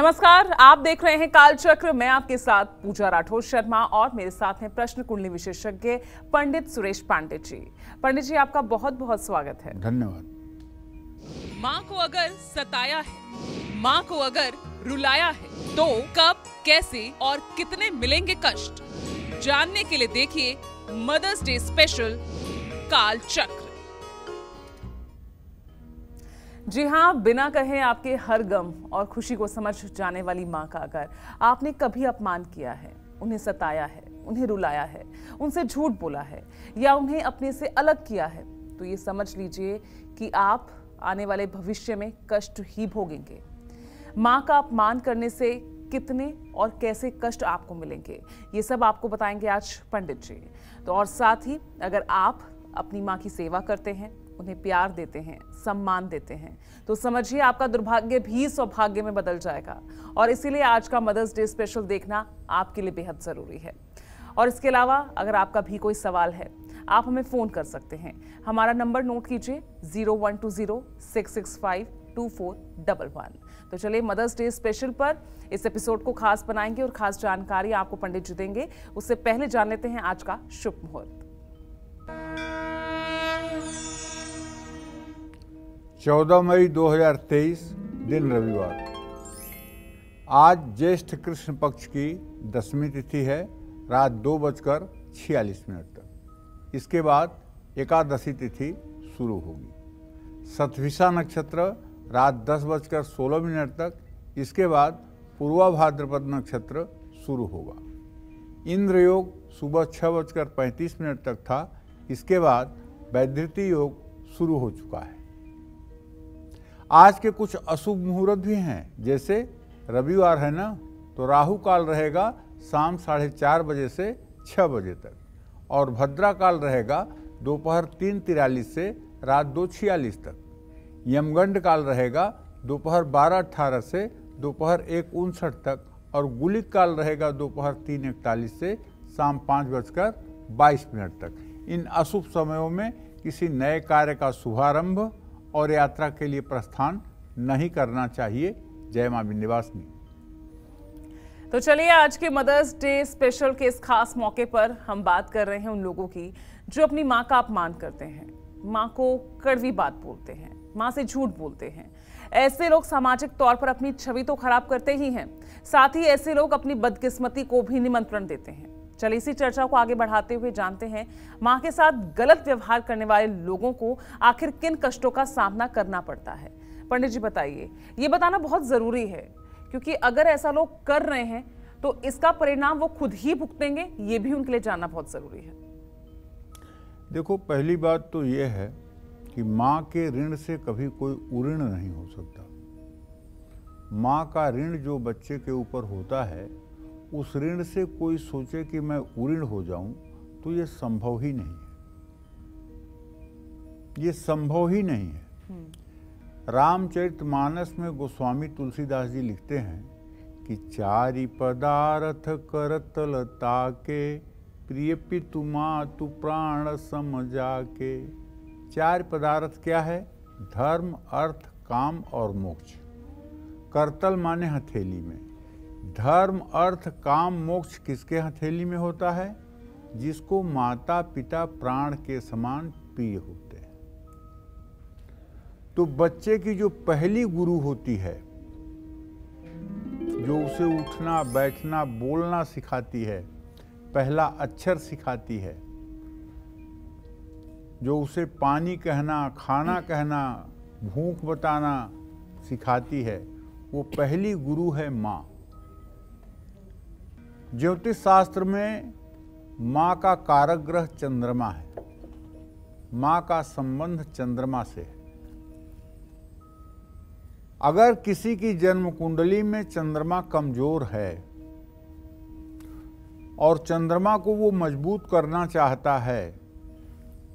नमस्कार, आप देख रहे हैं कालचक्र। मैं आपके साथ पूजा राठौर शर्मा और मेरे साथ हैं प्रश्न कुंडली विशेषज्ञ पंडित सुरेश पांडे जी। पंडित जी, आपका बहुत बहुत स्वागत है। धन्यवाद। माँ को अगर सताया है, माँ को अगर रुलाया है, तो कब, कैसे और कितने मिलेंगे कष्ट, जानने के लिए देखिए मदर्स डे स्पेशल कालचक्र। जी हाँ, बिना कहे आपके हर गम और खुशी को समझ जाने वाली माँ का अगर आपने कभी अपमान किया है, उन्हें सताया है, उन्हें रुलाया है, उनसे झूठ बोला है या उन्हें अपने से अलग किया है, तो ये समझ लीजिए कि आप आने वाले भविष्य में कष्ट ही भोगेंगे। माँ का अपमान करने से कितने और कैसे कष्ट आपको मिलेंगे, ये सब आपको बताएंगे आज पंडित जी। तो और साथ ही अगर आप अपनी माँ की सेवा करते हैं, उन्हें प्यार देते हैं, सम्मान देते हैं, तो समझिए आपका दुर्भाग्य भी सौभाग्य में बदल जाएगा। और इसीलिए आज का मदर्स डे स्पेशल देखना आपके लिए बेहद जरूरी है। और इसके अलावा अगर आपका भी कोई सवाल है, आप हमें फोन कर सकते हैं। हमारा नंबर नोट कीजिए 0120-665-2411। तो चलिए मदर्स डे स्पेशल पर इस एपिसोड को खास बनाएंगे और खास जानकारी आपको पंडित जी देंगे। उससे पहले जान लेते हैं आज का शुभ मुहूर्त। 14 मई 2023 दिन रविवार। आज ज्येष्ठ कृष्ण पक्ष की 10वीं तिथि है, रात 2:46 तक। इसके बाद एकादशी तिथि शुरू होगी। शतभिषा नक्षत्र रात 10:16 तक। इसके बाद पूर्वा भाद्रपद नक्षत्र शुरू होगा। इंद्र योग सुबह 6:35 तक था। इसके बाद वैधृति योग शुरू हो चुका है। आज के कुछ अशुभ मुहूर्त भी हैं, जैसे रविवार है ना, तो राहु काल रहेगा शाम 4:30 बजे से 6 बजे तक, और भद्रा काल रहेगा दोपहर 3:43 से रात 2:46 तक। यमगंड काल रहेगा दोपहर 12:18 से दोपहर 1:59 तक, और गुलिक काल रहेगा दोपहर 3:41 से शाम 5:22 तक। इन अशुभ समयों में किसी नए कार्य का शुभारंभ और यात्रा के लिए प्रस्थान नहीं करना चाहिए। जय मां विंध्यवासिनी। तो चलिए आज के मदर्स डे स्पेशल के इस खास मौके पर हम बात कर रहे हैं उन लोगों की जो अपनी माँ का अपमान करते हैं, माँ को कड़वी बात बोलते हैं, माँ से झूठ बोलते हैं। ऐसे लोग सामाजिक तौर पर अपनी छवि तो खराब करते ही हैं, साथ ही ऐसे लोग अपनी बदकिस्मती को भी निमंत्रण देते हैं। चलिए इसी चर्चा को आगे बढ़ाते हुए जानते हैं माँ के साथ गलत व्यवहार करने वाले लोगों को आखिर किन कष्टों का सामना करना पड़ता है। पंडित जी बताइए, ये बताना बहुत जरूरी है, क्योंकि अगर ऐसा लोग कर रहे हैं तो इसका परिणाम वो खुद ही भुगतेंगे, ये भी उनके लिए जानना बहुत जरूरी है। देखो, पहली बात तो ये है कि माँ के ऋण से कभी कोई उऋण नहीं हो सकता। माँ का ऋण जो बच्चे के ऊपर होता है, उस ऋण से कोई सोचे कि मैं उऋण हो जाऊं, तो ये संभव ही नहीं है। ये संभव ही नहीं है। रामचरितमानस में गोस्वामी तुलसीदास जी लिखते हैं कि चारि पदार्थ करत लता के, प्रिय पितु मातु प्राण सम जाके। 4 पदार्थ क्या है? धर्म, अर्थ, काम और मोक्ष। करतल माने हथेली में। धर्म, अर्थ, काम, मोक्ष किसके हथेली में होता है? जिसको माता पिता प्राण के समान प्रिय होते हैं। तो बच्चे की जो पहली गुरु होती है, जो उसे उठना, बैठना, बोलना सिखाती है, पहला अक्षर सिखाती है, जो उसे पानी कहना, खाना कहना, भूख बताना सिखाती है, वो पहली गुरु है माँ। ज्योतिष शास्त्र में माँ का कारक ग्रह चंद्रमा है। माँ का संबंध चंद्रमा से है। अगर किसी की जन्म कुंडली में चंद्रमा कमजोर है और चंद्रमा को वो मजबूत करना चाहता है,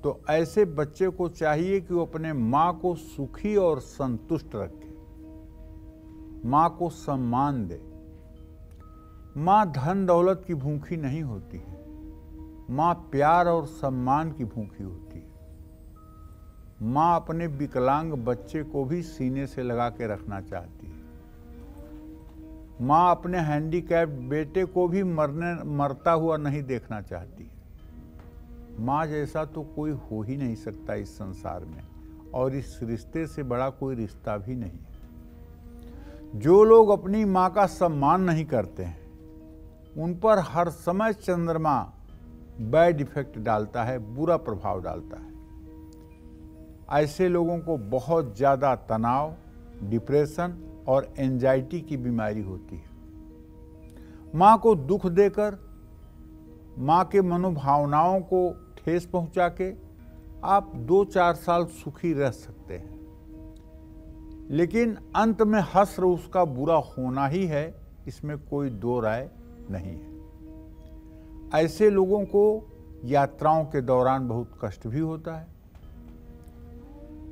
तो ऐसे बच्चे को चाहिए कि वो अपने माँ को सुखी और संतुष्ट रखे, माँ को सम्मान दे। माँ धन दौलत की भूखी नहीं होती है, माँ प्यार और सम्मान की भूखी होती है। माँ अपने विकलांग बच्चे को भी सीने से लगा के रखना चाहती है। माँ अपने हैंडीकैप्ड बेटे को भी मरता हुआ नहीं देखना चाहती है। माँ जैसा तो कोई हो ही नहीं सकता इस संसार में, और इस रिश्ते से बड़ा कोई रिश्ता भी नहीं है। जो लोग अपनी माँ का सम्मान नहीं करते हैं, उन पर हर समय चंद्रमा बैड इफेक्ट डालता है, बुरा प्रभाव डालता है। ऐसे लोगों को बहुत ज़्यादा तनाव, डिप्रेशन और एंजाइटी की बीमारी होती है। माँ को दुख देकर, माँ के मनोभावनाओं को ठेस पहुंचा के आप 2-4 साल सुखी रह सकते हैं, लेकिन अंत में हश्र उसका बुरा होना ही है, इसमें कोई दो राय नहीं है। ऐसे लोगों को यात्राओं के दौरान बहुत कष्ट भी होता है।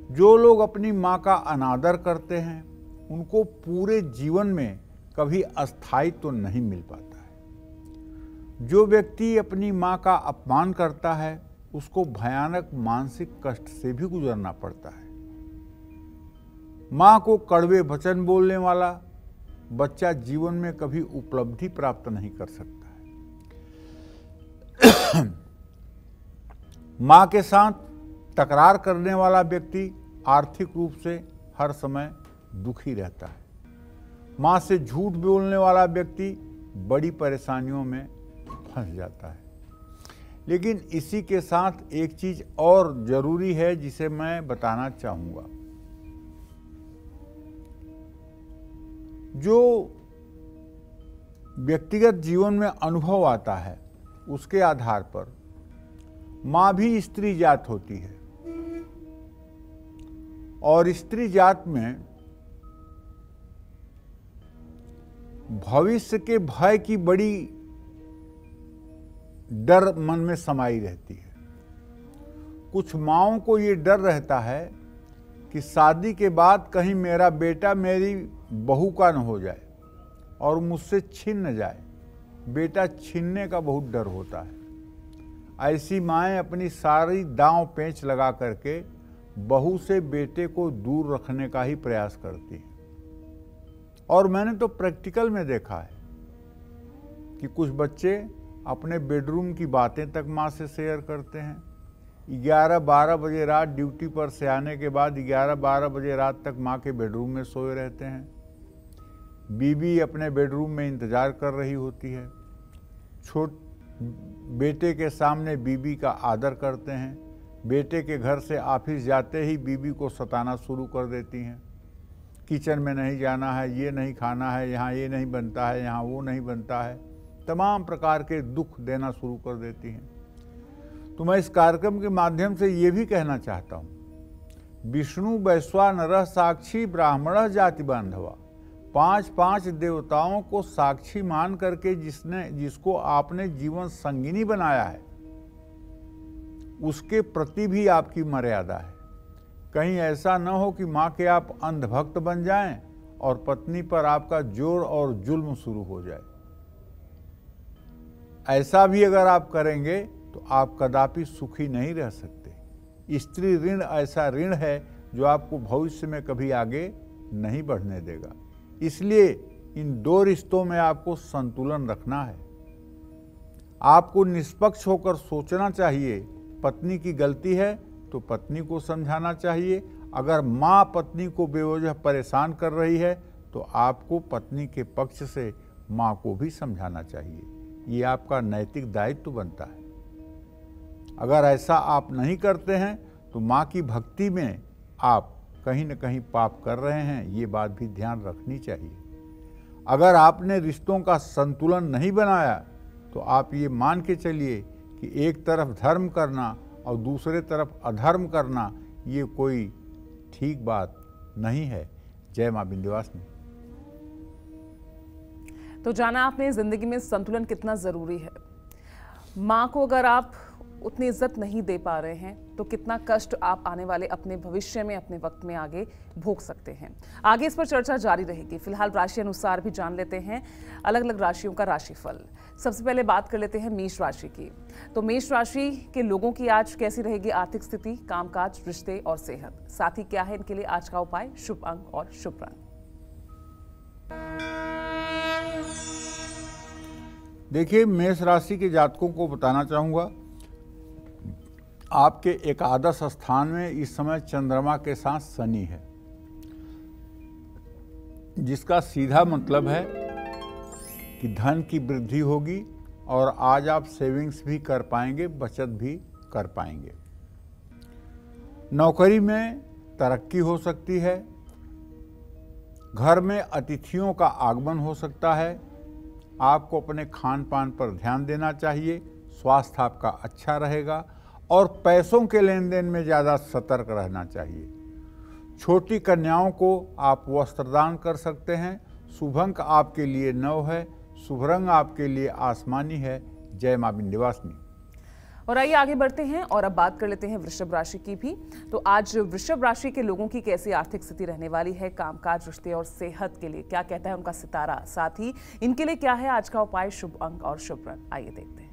जो लोग अपनी माँ का अनादर करते हैं, उनको पूरे जीवन में कभी अस्थायित्व तो नहीं मिल पाता है। जो व्यक्ति अपनी माँ का अपमान करता है, उसको भयानक मानसिक कष्ट से भी गुजरना पड़ता है। माँ को कड़वे वचन बोलने वाला बच्चा जीवन में कभी उपलब्धि प्राप्त नहीं कर सकता है। माँ के साथ तकरार करने वाला व्यक्ति आर्थिक रूप से हर समय दुखी रहता है। माँ से झूठ बोलने वाला व्यक्ति बड़ी परेशानियों में फंस जाता है। लेकिन इसी के साथ एक चीज और जरूरी है जिसे मैं बताना चाहूंगा। जो व्यक्तिगत जीवन में अनुभव आता है, उसके आधार पर माँ भी स्त्री जात होती है, और स्त्री जात में भविष्य के भय की बड़ी डर मन में समाई रहती है। कुछ माँओं को ये डर रहता है कि शादी के बाद कहीं मेरा बेटा मेरी बहू का न हो जाए और मुझसे छीन न जाए। बेटा छीनने का बहुत डर होता है। ऐसी माएँ अपनी सारी दांव पेंच लगा करके बहू से बेटे को दूर रखने का ही प्रयास करती हैं। और मैंने तो प्रैक्टिकल में देखा है कि कुछ बच्चे अपने बेडरूम की बातें तक माँ से शेयर करते हैं। 11-12 बजे रात ड्यूटी पर से आने के बाद 11-12 बजे रात तक माँ के बेडरूम में सोए रहते हैं। बीबी अपने बेडरूम में इंतजार कर रही होती है। बेटे के सामने बीबी का आदर करते हैं। बेटे के घर से ऑफिस जाते ही बीबी को सताना शुरू कर देती हैं। किचन में नहीं जाना है, ये नहीं खाना है, यहाँ ये नहीं बनता है, यहाँ वो नहीं बनता है, तमाम प्रकार के दुख देना शुरू कर देती हैं। तो मैं इस कार्यक्रम के माध्यम से ये भी कहना चाहता हूँ, विष्णु वैश्वानरः साक्षी ब्राह्मण जाति बांधवा। 5 देवताओं को साक्षी मान करके जिसको आपने जीवन संगिनी बनाया है, उसके प्रति भी आपकी मर्यादा है। कहीं ऐसा न हो कि माँ के आप अंधभक्त बन जाएं और पत्नी पर आपका जोर और जुल्म शुरू हो जाए। ऐसा भी अगर आप करेंगे तो आप कदापि सुखी नहीं रह सकते। स्त्री ऋण ऐसा ऋण है जो आपको भविष्य में कभी आगे नहीं बढ़ने देगा। इसलिए इन दो रिश्तों में आपको संतुलन रखना है। आपको निष्पक्ष होकर सोचना चाहिए। पत्नी की गलती है तो पत्नी को समझाना चाहिए। अगर माँ पत्नी को बेवजह परेशान कर रही है तो आपको पत्नी के पक्ष से माँ को भी समझाना चाहिए। ये आपका नैतिक दायित्व बनता है। अगर ऐसा आप नहीं करते हैं तो माँ की भक्ति में आप कहीं न कहीं पाप कर रहे हैं, ये बात भी ध्यान रखनी चाहिए। अगर आपने रिश्तों का संतुलन नहीं बनाया तो आप ये मान के चलिए कि एक तरफ धर्म करना और दूसरे तरफ अधर्म करना ये कोई ठीक बात नहीं है। जय माँ विंध्यवासिनी। तो जाना आपने जिंदगी में संतुलन कितना जरूरी है। माँ को अगर आप उतनी इज्जत नहीं दे पा रहे हैं तो कितना कष्ट आप आने वाले अपने भविष्य में, अपने वक्त में आगे भोग सकते हैं। आगे इस पर चर्चा जारी रहेगी। फिलहाल राशि अनुसार भी जान लेते हैं अलग अलग राशियों का राशिफल। सबसे पहले बात कर लेते हैं मेष राशि की। तो मेष राशि के लोगों की आज कैसी रहेगी आर्थिक स्थिति, कामकाज, रिश्ते और सेहत, साथ ही क्या है इनके लिए आज का उपाय, शुभ अंक और शुभ रंग। देखिए, मेष राशि के जातकों को बताना चाहूँगा, आपके एकादश स्थान में इस समय चंद्रमा के साथ शनि है, जिसका सीधा मतलब है कि धन की वृद्धि होगी और आज आप सेविंग्स भी कर पाएंगे, बचत भी कर पाएंगे। नौकरी में तरक्की हो सकती है, घर में अतिथियों का आगमन हो सकता है। आपको अपने खान पान पर ध्यान देना चाहिए, स्वास्थ्य आपका अच्छा रहेगा और पैसों के लेन देन में ज़्यादा सतर्क रहना चाहिए। छोटी कन्याओं को आप वस्त्रदान कर सकते हैं। शुभ अंक आपके लिए 9 है, शुभ रंग आपके लिए आसमानी है। जय मां विंध्यवासिनी। और आइए आगे बढ़ते हैं और अब बात कर लेते हैं वृषभ राशि की भी। तो आज वृषभ राशि के लोगों की कैसी आर्थिक स्थिति रहने वाली है, कामकाज, रिश्ते और सेहत के लिए क्या कहता है उनका सितारा, साथ ही इनके लिए क्या है आज का उपाय, शुभ अंक और शुभ रंग, आइए देखते हैं।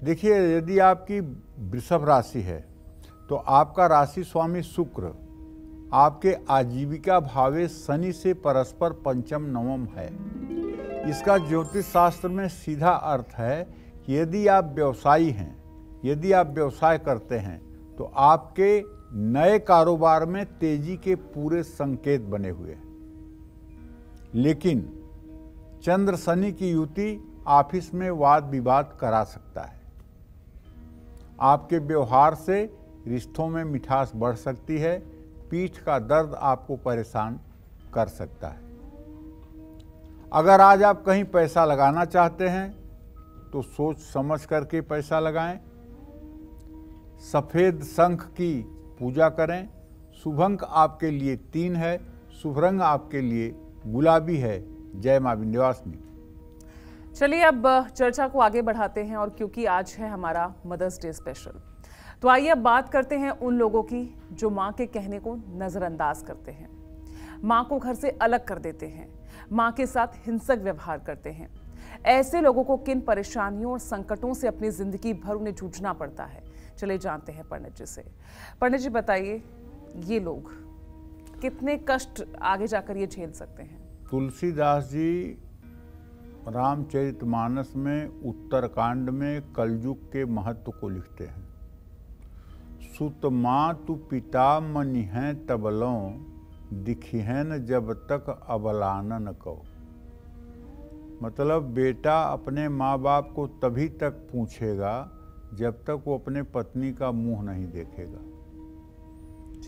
देखिए, यदि आपकी वृषभ राशि है तो आपका राशि स्वामी शुक्र आपके आजीविका भावे शनि से परस्पर पंचम नवम है। इसका ज्योतिष शास्त्र में सीधा अर्थ है कि यदि आप व्यवसायी हैं, यदि आप व्यवसाय करते हैं तो आपके नए कारोबार में तेजी के पूरे संकेत बने हुए हैं। लेकिन चंद्र शनि की युति ऑफिस में वाद विवाद करा सकता है। आपके व्यवहार से रिश्तों में मिठास बढ़ सकती है। पीठ का दर्द आपको परेशान कर सकता है। अगर आज आप कहीं पैसा लगाना चाहते हैं तो सोच समझ करके पैसा लगाएं। सफेद शंख की पूजा करें। शुभ अंक आपके लिए 3 है, शुभ रंग आपके लिए गुलाबी है। जय मां विंध्यवासिनी। चलिए अब चर्चा को आगे बढ़ाते हैं और क्योंकि आज है हमारा मदर्स डे स्पेशल, तो आइए अब बात करते हैं उन लोगों की जो माँ के कहने को नजरअंदाज करते हैं, माँ को घर से अलग कर देते हैं, माँ के साथ हिंसक व्यवहार करते हैं। ऐसे लोगों को किन परेशानियों और संकटों से अपनी जिंदगी भर उन्हें जूझना पड़ता है, चले जानते हैं पंडित जी से। पंडित जी बताइए, ये लोग कितने कष्ट आगे जाकर ये झेल सकते हैं? तुलसीदास जी रामचरितमानस में उत्तरकांड में कलयुग के महत्व को लिखते हैं। सुत मातु पिता मनि हैं तबलों, दिखिहन जब तक अबलानन को। मतलब बेटा अपने माँ बाप को तभी तक पूछेगा जब तक वो अपने पत्नी का मुंह नहीं देखेगा।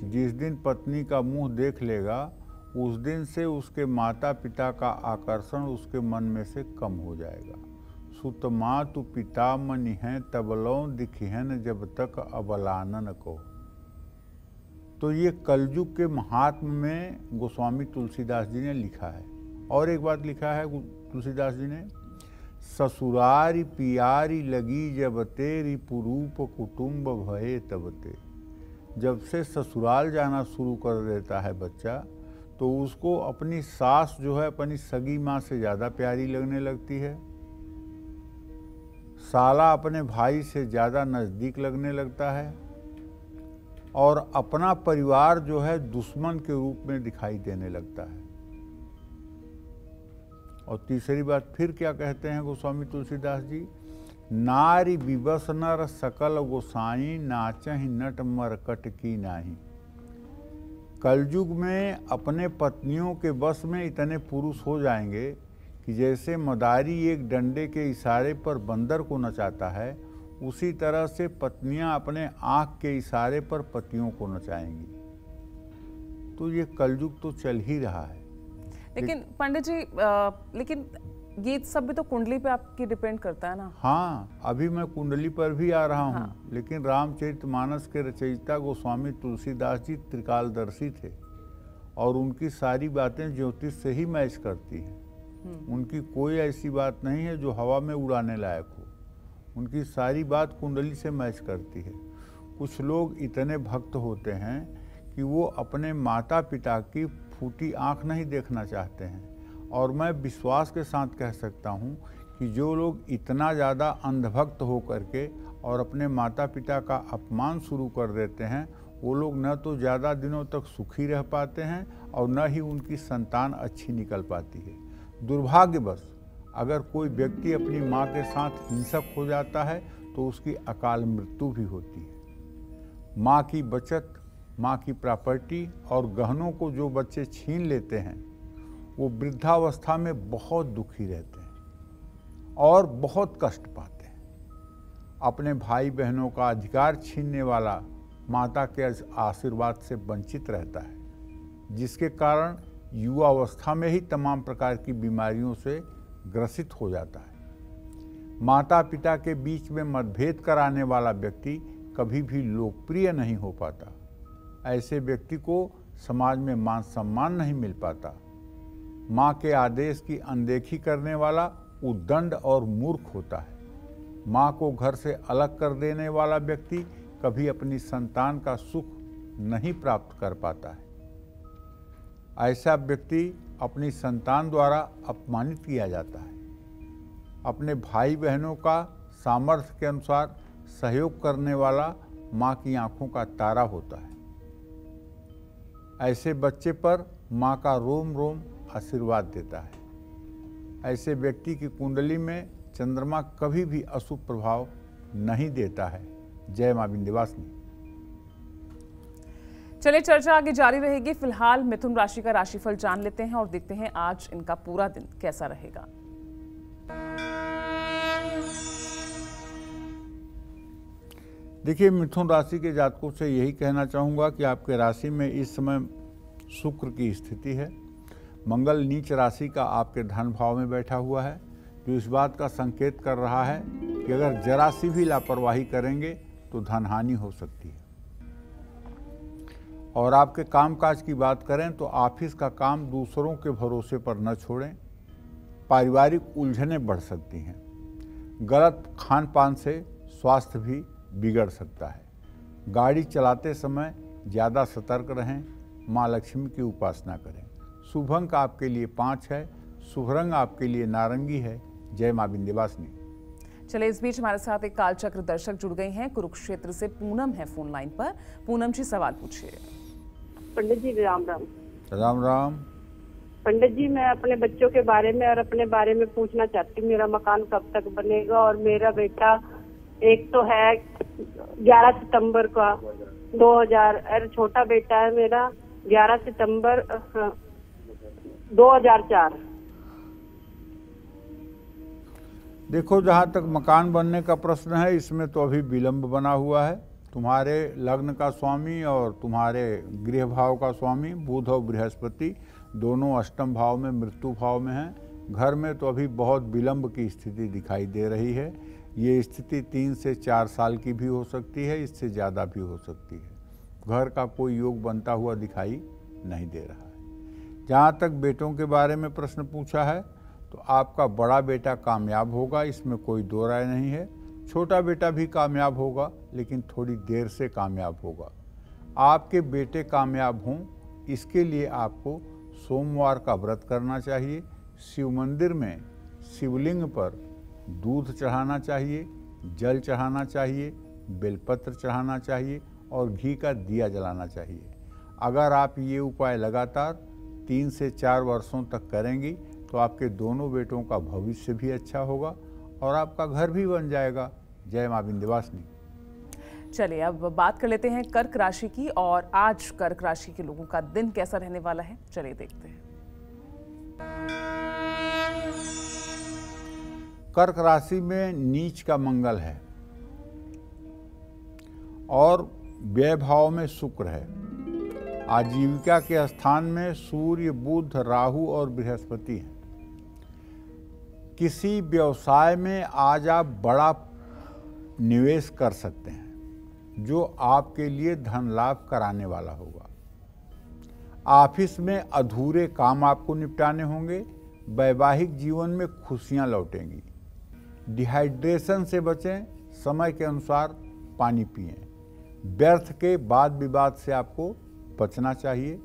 जिस दिन पत्नी का मुंह देख लेगा उस दिन से उसके माता पिता का आकर्षण उसके मन में से कम हो जाएगा। सुत मातु पिता मनि हैं तबलों, दिखिहन जब तक अबलानन को। तो ये कलयुग के महात्म में गोस्वामी तुलसीदास जी ने लिखा है। और एक बात लिखा है तुलसीदास जी ने, ससुरारी पियारी लगी जब तेरी पुरूप कुटुंब भये तबते। जब से ससुराल जाना शुरू कर देता है बच्चा तो उसको अपनी सास जो है अपनी सगी माँ से ज़्यादा प्यारी लगने लगती है। साला अपने भाई से ज़्यादा नज़दीक लगने लगता है और अपना परिवार जो है दुश्मन के रूप में दिखाई देने लगता है। और तीसरी बात फिर क्या कहते हैं गोस्वामी तुलसीदास जी, नारी विवश नर सकल गोसाई, नाचहि नट मरकट की नाही। कलयुग में अपने पत्नियों के वश में इतने पुरुष हो जाएंगे कि जैसे मदारी एक डंडे के इशारे पर बंदर को नचाता है, उसी तरह से पत्नियां अपने आँख के इशारे पर पतियों को नचाएंगी। तो ये कलयुग तो चल ही रहा है। लेकिन पंडित जी लेकिन ये सब भी तो कुंडली पे आपकी डिपेंड करता है ना? हाँ, अभी मैं कुंडली पर भी आ रहा हूँ। हाँ। लेकिन रामचरितमानस के रचयिता गोस्वामी तुलसीदास जी त्रिकालदर्शी थे और उनकी सारी बातें ज्योतिष से ही मैच करती हैं। उनकी कोई ऐसी बात नहीं है जो हवा में उड़ाने लायक हो। उनकी सारी बात कुंडली से मैच करती है। कुछ लोग इतने भक्त होते हैं कि वो अपने माता पिता की फूटी आँख नहीं देखना चाहते हैं। और मैं विश्वास के साथ कह सकता हूँ कि जो लोग इतना ज़्यादा अंधभक्त हो करके और अपने माता पिता का अपमान शुरू कर देते हैं, वो लोग न तो ज़्यादा दिनों तक सुखी रह पाते हैं और न ही उनकी संतान अच्छी निकल पाती है। दुर्भाग्यवश अगर कोई व्यक्ति अपनी माँ के साथ हिंसक हो जाता है तो उसकी अकाल मृत्यु भी होती है। माँ की बचत, माँ की प्रॉपर्टी और गहनों को जो बच्चे छीन लेते हैं वो वृद्धावस्था में बहुत दुखी रहते हैं और बहुत कष्ट पाते हैं। अपने भाई बहनों का अधिकार छीनने वाला माता के आशीर्वाद से वंचित रहता है, जिसके कारण युवावस्था में ही तमाम प्रकार की बीमारियों से ग्रसित हो जाता है। माता पिता के बीच में मतभेद कराने वाला व्यक्ति कभी भी लोकप्रिय नहीं हो पाता। ऐसे व्यक्ति को समाज में मान सम्मान नहीं मिल पाता। माँ के आदेश की अनदेखी करने वाला उद्दंड और मूर्ख होता है। माँ को घर से अलग कर देने वाला व्यक्ति कभी अपनी संतान का सुख नहीं प्राप्त कर पाता है। ऐसा व्यक्ति अपनी संतान द्वारा अपमानित किया जाता है। अपने भाई बहनों का सामर्थ्य के अनुसार सहयोग करने वाला माँ की आंखों का तारा होता है। ऐसे बच्चे पर माँ का रोम रोम आशीर्वाद देता है। ऐसे व्यक्ति की कुंडली में चंद्रमा कभी भी अशुभ प्रभाव नहीं देता है। जय मां विंध्यवासिनी। चलिए, चर्चा आगे जारी रहेगी। फिलहाल मिथुन राशि का राशिफल जान लेते हैं और देखते हैं आज इनका पूरा दिन कैसा रहेगा। देखिए, मिथुन राशि के जातकों से यही कहना चाहूँगा कि आपके राशि में इस समय शुक्र की स्थिति है। मंगल नीच राशि का आपके धन भाव में बैठा हुआ है, जो इस बात का संकेत कर रहा है कि अगर जरा सी भी लापरवाही करेंगे तो धन हानि हो सकती है। और आपके कामकाज की बात करें तो ऑफिस का काम दूसरों के भरोसे पर न छोड़ें। पारिवारिक उलझनें बढ़ सकती हैं। गलत खान पान से स्वास्थ्य भी बिगड़ सकता है। गाड़ी चलाते समय ज़्यादा सतर्क रहें। माँ लक्ष्मी की उपासना करें। शुभ अंक आपके लिए 5 है। शुभ रंग आपके लिए नारंगी है। जय मां विंध्यवासिनी। चले, इस बीच हमारे साथ एक कालचक्र दर्शक जुड़ गई हैं। कुरुक्षेत्र से पूनम है फोन लाइन पर। पूनम जी, सवाल पूछिए। पंडित जी राम राम। राम राम। पंडित जी, मैं अपने बच्चों के बारे में और अपने बारे में पूछना चाहती हूँ। मेरा मकान कब तक बनेगा? और मेरा बेटा एक तो है 11 सितंबर का 2000, और छोटा बेटा है मेरा 11 सितंबर 2004। देखो, जहाँ तक मकान बनने का प्रश्न है, इसमें तो अभी विलंब बना हुआ है। तुम्हारे लग्न का स्वामी और तुम्हारे गृह भाव का स्वामी बुध और बृहस्पति दोनों अष्टम भाव में, मृत्यु भाव में हैं। घर में तो अभी बहुत विलंब की स्थिति दिखाई दे रही है। ये स्थिति 3 से 4 साल की भी हो सकती है, इससे ज़्यादा भी हो सकती है। घर का कोई योग बनता हुआ दिखाई नहीं दे रहा है। जहाँ तक बेटों के बारे में प्रश्न पूछा है, तो आपका बड़ा बेटा कामयाब होगा, इसमें कोई दो राय नहीं है। छोटा बेटा भी कामयाब होगा, लेकिन थोड़ी देर से कामयाब होगा। आपके बेटे कामयाब हों, इसके लिए आपको सोमवार का व्रत करना चाहिए। शिव मंदिर में शिवलिंग पर दूध चढ़ाना चाहिए, जल चढ़ाना चाहिए, बेलपत्र चढ़ाना चाहिए और घी का दिया जलाना चाहिए। अगर आप ये उपाय लगातार 3 से 4 वर्षों तक करेंगी तो आपके दोनों बेटों का भविष्य भी अच्छा होगा और आपका घर भी बन जाएगा। जय मां विंध्यवासिनी। चलिए, अब बात कर लेते हैं कर्क राशि की, और आज कर्क राशि के लोगों का दिन कैसा रहने वाला है, चलिए देखते हैं। कर्क राशि में नीच का मंगल है और व्यय भाव में शुक्र है। आजीविका के स्थान में सूर्य, बुध, राहु और बृहस्पति हैं। किसी व्यवसाय में आज आप बड़ा निवेश कर सकते हैं, जो आपके लिए धन लाभ कराने वाला होगा। ऑफिस में अधूरे काम आपको निपटाने होंगे। वैवाहिक जीवन में खुशियां लौटेंगी। डिहाइड्रेशन से बचें। समय के अनुसार पानी पिएं। व्यर्थ के वाद विवाद से आपको बचना चाहिए।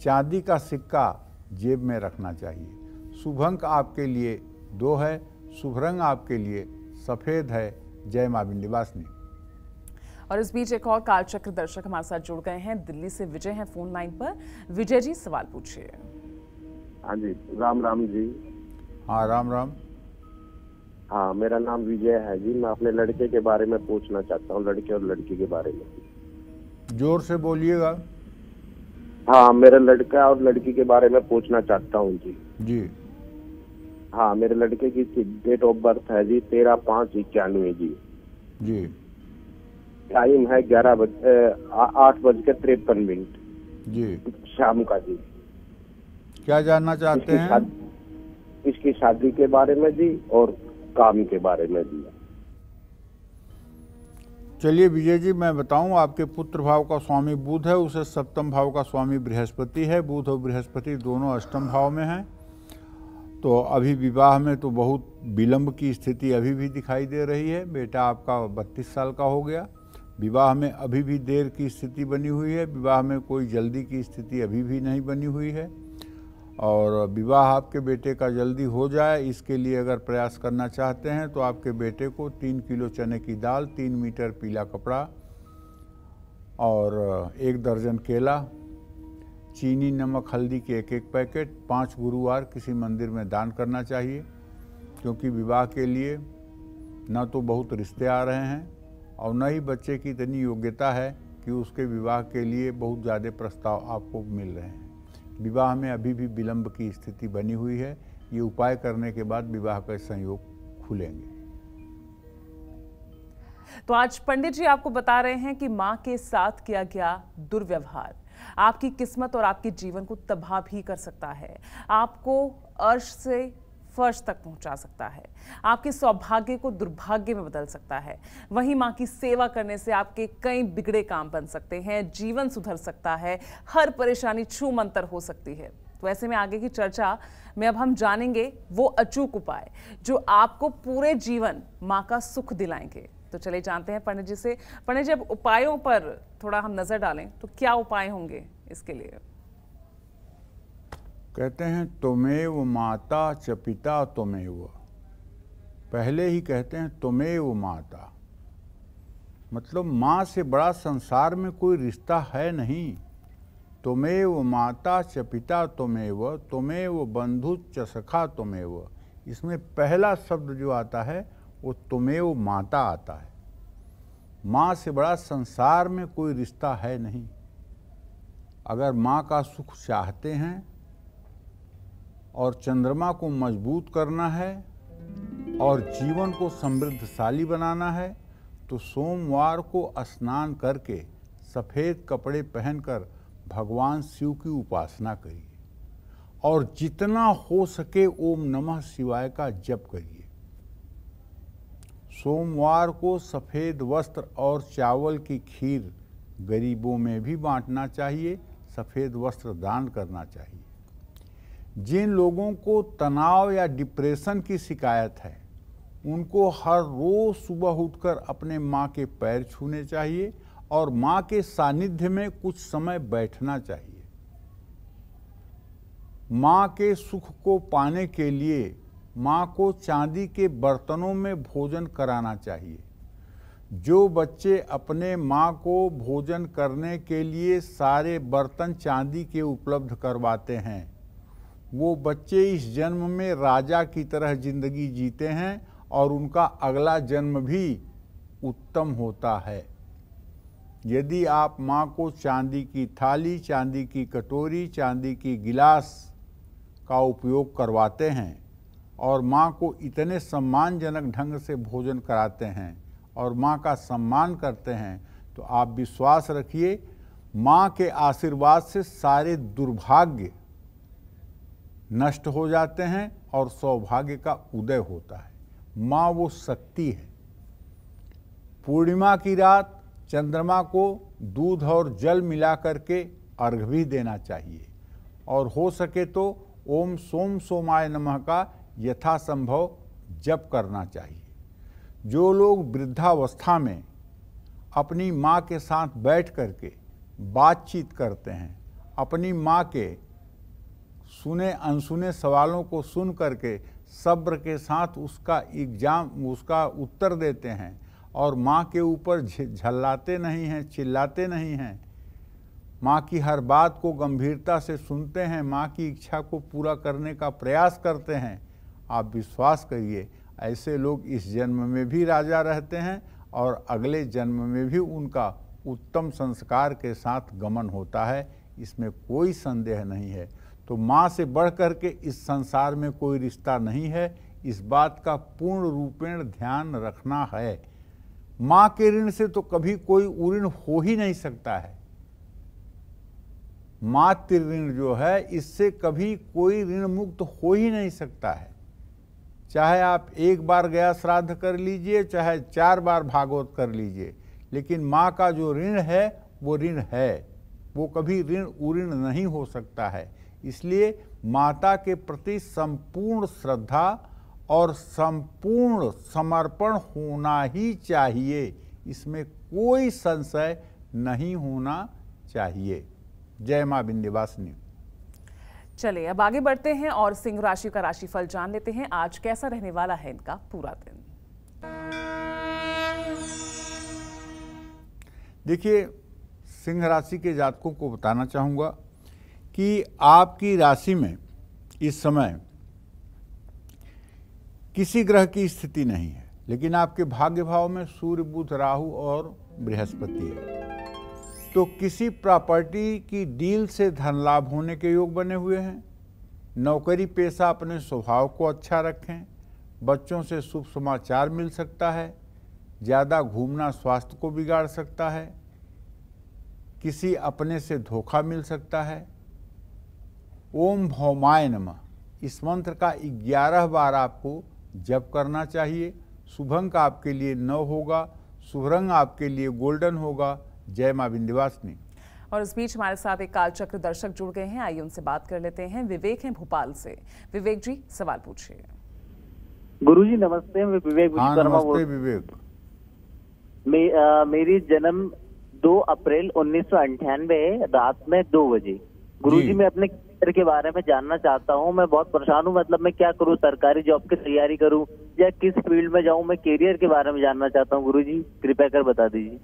चांदी का सिक्का जेब में रखना चाहिए। शुभ अंक आपके लिए 2 है। शुभ रंग आपके लिए सफ़ेद है। जय मां विंध्यवासिनी। और इस बीच एक और कालचक्र दर्शक हमारे साथ जुड़ गए हैं। दिल्ली से विजय हैं फोन लाइन पर। विजय जी, सवाल पूछिए। हाँ जी, राम राम जी। हाँ, राम राम। हाँ, मेरा नाम विजय है जी। मैं अपने लड़के के बारे में पूछना चाहता हूँ, लड़के और लड़की के बारे में। जोर से बोलिएगा। हाँ, मेरे लड़का और लड़की के बारे में पूछना चाहता हूँ जी। जी। हाँ, मेरे लड़के की डेट ऑफ बर्थ है जी 13/5/91 जी। जी। टाइम है 8:53 जी। शाम का जी। क्या जानना चाहते हैं? इसकी शादी के बारे में जी और काम के बारे में जी। चलिए विजय जी, मैं बताऊं, आपके पुत्र भाव का स्वामी बुध है, उसे सप्तम भाव का स्वामी बृहस्पति है। बुध और बृहस्पति दोनों अष्टम भाव में हैं। तो अभी विवाह में तो बहुत विलंब की स्थिति अभी भी दिखाई दे रही है। बेटा आपका 32 साल का हो गया, विवाह में अभी भी देर की स्थिति बनी हुई है। विवाह में कोई जल्दी की स्थिति अभी भी नहीं बनी हुई है। और विवाह आपके बेटे का जल्दी हो जाए, इसके लिए अगर प्रयास करना चाहते हैं तो आपके बेटे को 3 किलो चने की दाल, 3 मीटर पीला कपड़ा और 1 दर्जन केला, चीनी, नमक, हल्दी के 1-1 पैकेट 5 गुरुवार किसी मंदिर में दान करना चाहिए। क्योंकि विवाह के लिए न तो बहुत रिश्ते आ रहे हैं और न ही बच्चे की इतनी योग्यता है कि उसके विवाह के लिए बहुत ज़्यादा प्रस्ताव आपको मिल रहे हैं। विवाह में अभी भी विलंब की स्थिति बनी हुई है। ये उपाय करने के बाद विवाह के संयोग खुलेंगे। तो आज पंडित जी आपको बता रहे हैं कि मां के साथ किया गया दुर्व्यवहार आपकी किस्मत और आपके जीवन को तबाह भी कर सकता है, आपको अर्श से फर्श तक पहुंचा सकता है, आपके सौभाग्य को दुर्भाग्य में बदल सकता है। वहीं मां की सेवा करने से आपके कई बिगड़े काम बन सकते हैं, जीवन सुधर सकता है, हर परेशानी छूमंतर हो सकती है। तो ऐसे में आगे की चर्चा में अब हम जानेंगे वो अचूक उपाय जो आपको पूरे जीवन मां का सुख दिलाएंगे। तो चले जानते हैं पंडित जी से। पंडित जी, अब उपायों पर थोड़ा हम नजर डालें तो क्या उपाय होंगे इसके लिए? कहते हैं त्वमेव माता च पिता त्वमेव। पहले ही कहते हैं त्वमेव माता, मतलब माँ से बड़ा संसार में कोई रिश्ता है नहीं। त्वमेव माता च पिता त्वमेव, त्वमेव बंधु च सखा त्वमेव। इसमें पहला शब्द जो आता है वो त्वमेव माता आता है। माँ से बड़ा संसार में कोई रिश्ता है नहीं। अगर माँ का सुख चाहते हैं और चंद्रमा को मजबूत करना है और जीवन को समृद्धशाली बनाना है तो सोमवार को स्नान करके सफ़ेद कपड़े पहनकर भगवान शिव की उपासना करिए और जितना हो सके ओम नमः शिवाय का जप करिए। सोमवार को सफ़ेद वस्त्र और चावल की खीर गरीबों में भी बांटना चाहिए, सफ़ेद वस्त्र दान करना चाहिए। जिन लोगों को तनाव या डिप्रेशन की शिकायत है उनको हर रोज सुबह उठकर अपने माँ के पैर छूने चाहिए और माँ के सानिध्य में कुछ समय बैठना चाहिए। माँ के सुख को पाने के लिए माँ को चांदी के बर्तनों में भोजन कराना चाहिए। जो बच्चे अपने माँ को भोजन करने के लिए सारे बर्तन चांदी के उपलब्ध करवाते हैं वो बच्चे इस जन्म में राजा की तरह जिंदगी जीते हैं और उनका अगला जन्म भी उत्तम होता है। यदि आप माँ को चांदी की थाली, चांदी की कटोरी, चांदी की गिलास का उपयोग करवाते हैं और माँ को इतने सम्मानजनक ढंग से भोजन कराते हैं और माँ का सम्मान करते हैं तो आप विश्वास रखिए माँ के आशीर्वाद से सारे दुर्भाग्य नष्ट हो जाते हैं और सौभाग्य का उदय होता है। माँ वो शक्ति है। पूर्णिमा की रात चंद्रमा को दूध और जल मिला करके अर्घ भी देना चाहिए और हो सके तो ओम सोम सोमाय नमः का यथासंभव जप करना चाहिए। जो लोग वृद्धावस्था में अपनी माँ के साथ बैठ करके बातचीत करते हैं, अपनी माँ के सुने अनसुने सवालों को सुन करके सब्र के साथ उसका उत्तर देते हैं और माँ के ऊपर झल्लाते नहीं हैं, चिल्लाते नहीं हैं, माँ की हर बात को गंभीरता से सुनते हैं, माँ की इच्छा को पूरा करने का प्रयास करते हैं, आप विश्वास करिए ऐसे लोग इस जन्म में भी राजा रहते हैं और अगले जन्म में भी उनका उत्तम संस्कार के साथ गमन होता है, इसमें कोई संदेह नहीं है। तो माँ से बढ़ कर के इस संसार में कोई रिश्ता नहीं है, इस बात का पूर्ण रूपेण ध्यान रखना है। माँ के ऋण से तो कभी कोई उऋण हो ही नहीं सकता है। मातृ ऋण जो है इससे कभी कोई ऋण मुक्त हो ही नहीं सकता है। चाहे आप एक बार गया श्राद्ध कर लीजिए, चाहे 4 बार भागवत कर लीजिए, लेकिन माँ का जो ऋण है वो ऋण है, वो कभी ऋण उऋण नहीं हो सकता है। इसलिए माता के प्रति संपूर्ण श्रद्धा और संपूर्ण समर्पण होना ही चाहिए, इसमें कोई संशय नहीं होना चाहिए। जय मां विंध्यवासिनी। चलिए अब आगे बढ़ते हैं और सिंह राशि का राशिफल जान लेते हैं। आज कैसा रहने वाला है इनका पूरा दिन। देखिए, सिंह राशि के जातकों को बताना चाहूँगा कि आपकी राशि में इस समय किसी ग्रह की स्थिति नहीं है, लेकिन आपके भाग्य भाव में सूर्य, बुध, राहु और बृहस्पति है। तो किसी प्रॉपर्टी की डील से धन लाभ होने के योग बने हुए हैं। नौकरी पेशा अपने स्वभाव को अच्छा रखें। बच्चों से शुभ समाचार मिल सकता है। ज़्यादा घूमना स्वास्थ्य को बिगाड़ सकता है। किसी अपने से धोखा मिल सकता है। ओम भौमाय नमः इस मंत्र का 11 बार आपको जप करना चाहिए। शुभ अंक आपके लिए 9 होगा। शुभ रंग आपके लिए गोल्डन होगा। जय मां विंध्यवासिनी। और इस बीच हमारे साथ एक कालचक्र दर्शक जुड़ गए हैं, आइए उनसे बात कर लेते हैं। विवेक हैं भोपाल से। विवेक जी सवाल पूछिए। गुरुजी नमस्ते, मैं विवेक विश्वकर्मा बोल। नमस्ते विवेक। मेरी जन्म 2 अप्रैल 1998 रात में 2 बजे। गुरुजी मैं अपने करियर के बारे में जानना चाहता हूँ। मैं बहुत परेशान हूँ, मतलब मैं क्या करूँ, सरकारी जॉब की तैयारी करूँ या किस फील्ड में जाऊँ, मैं करियर के बारे में जानना चाहता हूँ। गुरुजी कृपया कर बता दीजिए।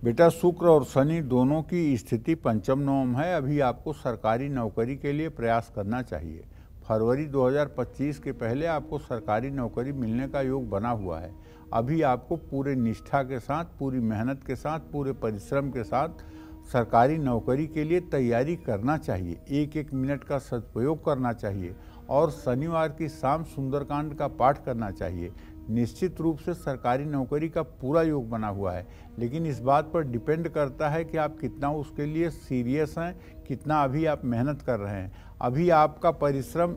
बेटा, शुक्र और शनि दोनों की स्थिति पंचम नवम है। अभी आपको सरकारी नौकरी के लिए प्रयास करना चाहिए। फरवरी 2025 के पहले आपको सरकारी नौकरी मिलने का योग बना हुआ है। अभी आपको पूरे निष्ठा के साथ, पूरी मेहनत के साथ, पूरे परिश्रम के साथ सरकारी नौकरी के लिए तैयारी करना चाहिए। एक एक मिनट का सदुपयोग करना चाहिए और शनिवार की शाम सुंदरकांड का पाठ करना चाहिए। निश्चित रूप से सरकारी नौकरी का पूरा योग बना हुआ है, लेकिन इस बात पर डिपेंड करता है कि आप कितना उसके लिए सीरियस हैं, कितना अभी आप मेहनत कर रहे हैं। अभी आपका परिश्रम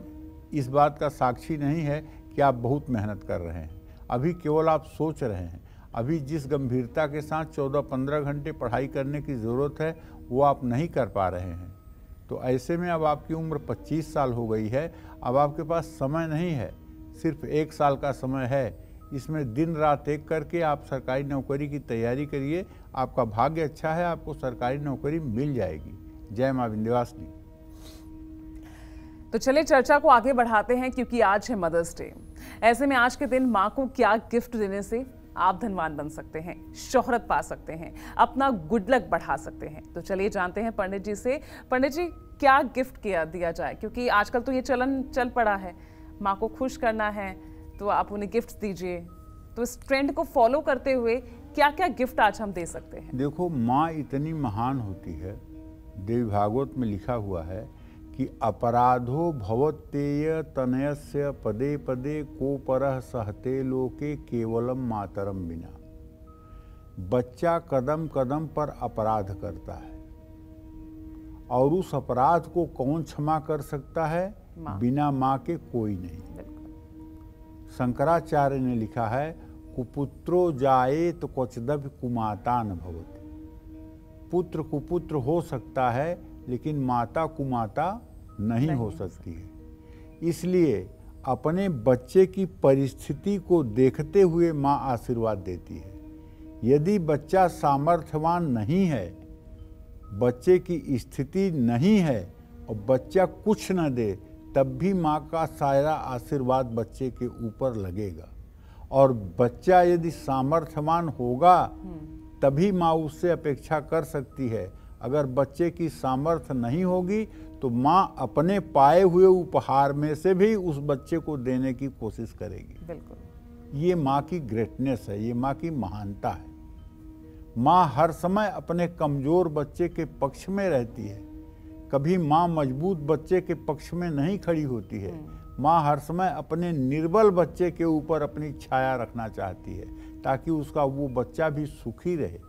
इस बात का साक्षी नहीं है कि आप बहुत मेहनत कर रहे हैं। अभी केवल आप सोच रहे हैं। अभी जिस गंभीरता के साथ 14-15 घंटे पढ़ाई करने की ज़रूरत है वो आप नहीं कर पा रहे हैं। तो ऐसे में अब आपकी उम्र 25 साल हो गई है। अब आपके पास समय नहीं है, सिर्फ 1 साल का समय है। इसमें दिन रात एक करके आप सरकारी नौकरी की तैयारी करिए। आपका भाग्य अच्छा है, आपको सरकारी नौकरी मिल जाएगी। जय मां विंध्यवासिनी। तो चलिए चर्चा को आगे बढ़ाते हैं, क्योंकि आज है मदर्स डे। ऐसे में आज के दिन माँ को क्या गिफ्ट देने से आप धनवान बन सकते हैं, शोहरत पा सकते हैं, अपना गुड लक बढ़ा सकते हैं। तो चलिए जानते हैं पंडित जी से। पंडित जी, क्या गिफ्ट दिया जाए, क्योंकि आजकल तो ये चलन चल पड़ा है, माँ को खुश करना है तो आप उन्हें गिफ्ट दीजिए। तो इस ट्रेंड को फॉलो करते हुए क्या क्या गिफ्ट आज हम दे सकते हैं? देखो, माँ इतनी महान होती है। देवी भागवत में लिखा हुआ है कि अपराधो भवत्येय तनयस्य पदे पदे को परः सहते लोके केवलम मातरम बिना। बच्चा कदम कदम पर अपराध करता है और उस अपराध को कौन क्षमा कर सकता है? बिना माँ के कोई नहीं। शंकराचार्य ने लिखा है, कुपुत्रो जायेत क्वचिदपि कुमाता न भवति। पुत्र कुपुत्र हो सकता है, लेकिन माता कुमाता नहीं हो सकती है। इसलिए अपने बच्चे की परिस्थिति को देखते हुए माँ आशीर्वाद देती है। यदि बच्चा सामर्थ्यवान नहीं है, बच्चे की स्थिति नहीं है और बच्चा कुछ न दे, तब भी माँ का सारा आशीर्वाद बच्चे के ऊपर लगेगा। और बच्चा यदि सामर्थ्यवान होगा तभी माँ उससे अपेक्षा कर सकती है। अगर बच्चे की सामर्थ्य नहीं होगी तो माँ अपने पाए हुए उपहार में से भी उस बच्चे को देने की कोशिश करेगी। बिल्कुल, ये माँ की ग्रेटनेस है, ये माँ की महानता है। माँ हर समय अपने कमजोर बच्चे के पक्ष में रहती है। कभी माँ मजबूत बच्चे के पक्ष में नहीं खड़ी होती है। माँ हर समय अपने निर्बल बच्चे के ऊपर अपनी छाया रखना चाहती है ताकि उसका वो बच्चा भी सुखी रहे।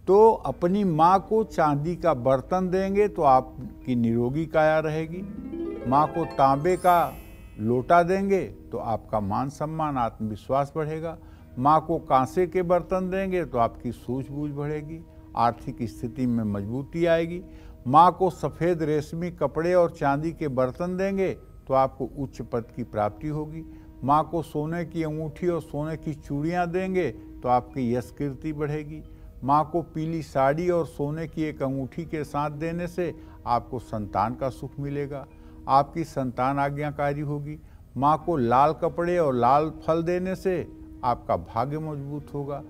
तो अपनी माँ को चांदी का बर्तन देंगे तो आपकी निरोगी काया रहेगी। माँ को तांबे का लोटा देंगे तो आपका मान सम्मान आत्मविश्वास बढ़ेगा। माँ को कांसे के बर्तन देंगे तो आपकी सूझबूझ बढ़ेगी, आर्थिक स्थिति में मजबूती आएगी। माँ को सफ़ेद रेशमी कपड़े और चांदी के बर्तन देंगे तो आपको उच्च पद की प्राप्ति होगी। माँ को सोने की अंगूठी और सोने की चूड़ियाँ देंगे तो आपकी यश कीर्ति बढ़ेगी। माँ को पीली साड़ी और सोने की एक अंगूठी के साथ देने से आपको संतान का सुख मिलेगा, आपकी संतान आज्ञाकारी होगी। माँ को लाल कपड़े और लाल फल देने से आपका भाग्य मजबूत होगा।